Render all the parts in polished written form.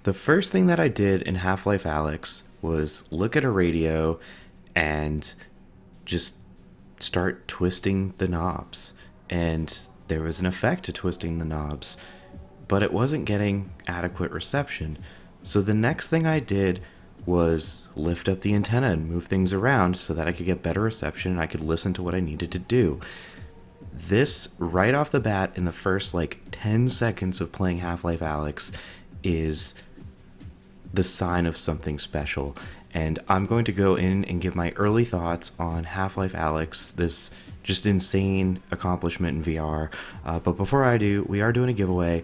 The first thing that I did in Half-Life Alyx was look at a radio and just start twisting the knobs. And there was an effect to twisting the knobs, but it wasn't getting adequate reception. So the next thing I did was lift up the antenna and move things around so that I could get better reception and I could listen to what I needed to do. This, right off the bat, in the first like 10 seconds of playing Half-Life Alyx, is the sign of something special. And I'm going to go in and give my early thoughts on Half-Life Alyx, this just insane accomplishment in VR. But before I do, we are doing a giveaway,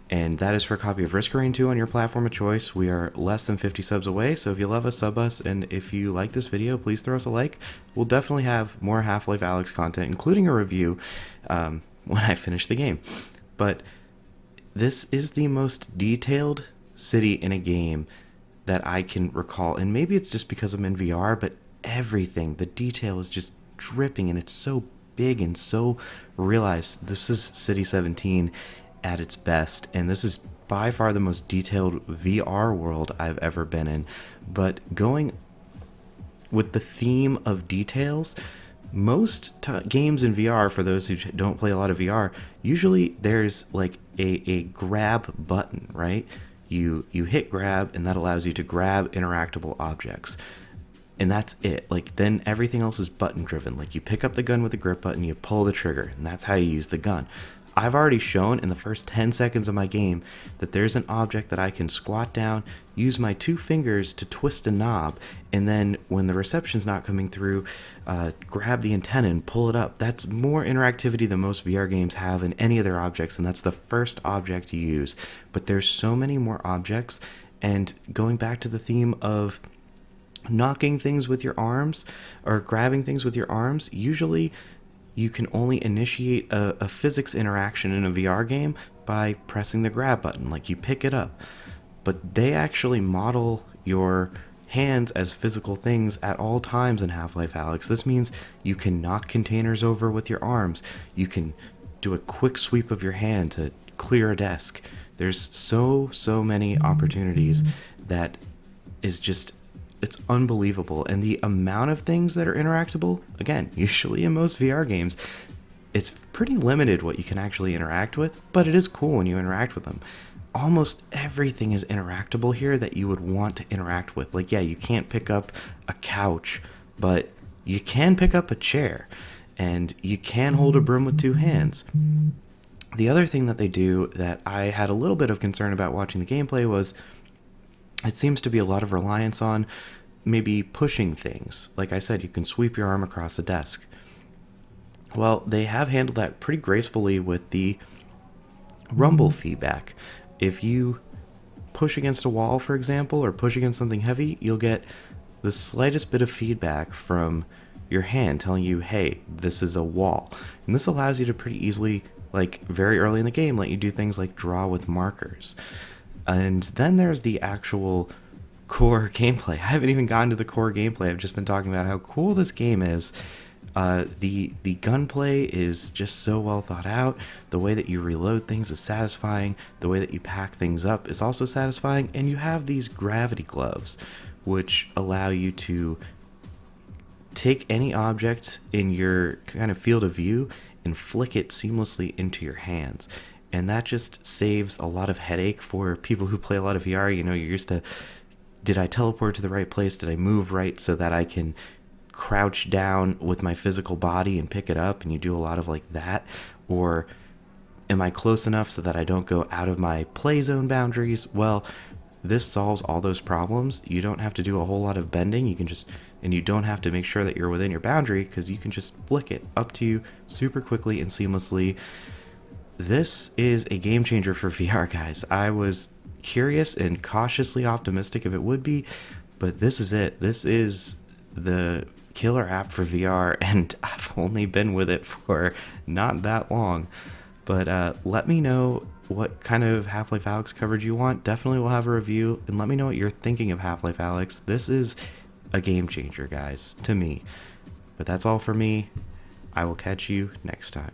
and that is for a copy of Risk Rain 2 on your platform of choice. We are less than 50 subs away, so if you love us, sub us, and if you like this video, please throw us a like. We'll definitely have more Half-Life Alyx content, including a review when I finish the game. But this is the most detailed city in a game that I can recall, and maybe it's just because I'm in VR, but everything, the detail is just dripping, and it's so big and so realized. This is City 17 at its best, and this is by far the most detailed VR world I've ever been in. But going with the theme of details, most games in VR, for those who don't play a lot of VR, usually there's like a grab button, right? You hit grab, and that allows you to grab interactable objects. And that's it. Like, then everything else is button driven. Like, you pick up the gun with the grip button, you pull the trigger, and that's how you use the gun. I've already shown in the first 10 seconds of my game that there's an object that I can squat down, use my 2 fingers to twist a knob, and then when the reception's not coming through, grab the antenna and pull it up. That's more interactivity than most VR games have in any of their objects, and that's the first object you use. But there's so many more objects, and going back to the theme of knocking things with your arms or grabbing things with your arms, usually you can only initiate a physics interaction in a VR game by pressing the grab button, like you pick it up. But they actually model your hands as physical things at all times in Half-Life Alyx. This means you can knock containers over with your arms. You can do a quick sweep of your hand to clear a desk. There's so many opportunities that is just, it's unbelievable. And the amount of things that are interactable, again, usually in most VR games, it's pretty limited what you can actually interact with, but it is cool when you interact with them. Almost everything is interactable here that you would want to interact with. Like, yeah, you can't pick up a couch, but you can pick up a chair, and you can hold a broom with 2 hands. The other thing that they do that I had a little bit of concern about watching the gameplay was it seems to be a lot of reliance on maybe pushing things. Like I said, you can sweep your arm across a desk. Well, they have handled that pretty gracefully with the rumble feedback. If you push against a wall, for example, or push against something heavy, you'll get the slightest bit of feedback from your hand telling you, hey, this is a wall. And this allows you to pretty easily, like very early in the game, let you do things like draw with markers. And then there's the actual core gameplay. I haven't even gotten to the core gameplay. I've just been talking about how cool this game is. The gunplay is just so well thought out. The way that you reload things is satisfying. The way that you pack things up is also satisfying. And you have these gravity gloves, which allow you to take any object in your kind of field of view and flick it seamlessly into your hands. And that just saves a lot of headache for people who play a lot of VR. You know, you're used to, did I teleport to the right place? Did I move right so that I can crouch down with my physical body and pick it up? And you do a lot of like that. Or am I close enough so that I don't go out of my play zone boundaries? Well, this solves all those problems. You don't have to do a whole lot of bending. You can just, and you don't have to make sure that you're within your boundary, because you can just flick it up to you super quickly and seamlessly. This is a game changer for VR, guys. I was curious and cautiously optimistic if it would be, but this is it. This is the killer app for VR, and I've only been with it for not that long. But let me know what kind of Half-Life Alyx coverage you want. Definitely will have a review, and let me know what you're thinking of Half-Life Alyx. This is a game changer, guys, to me. But that's all for me. I will catch you next time.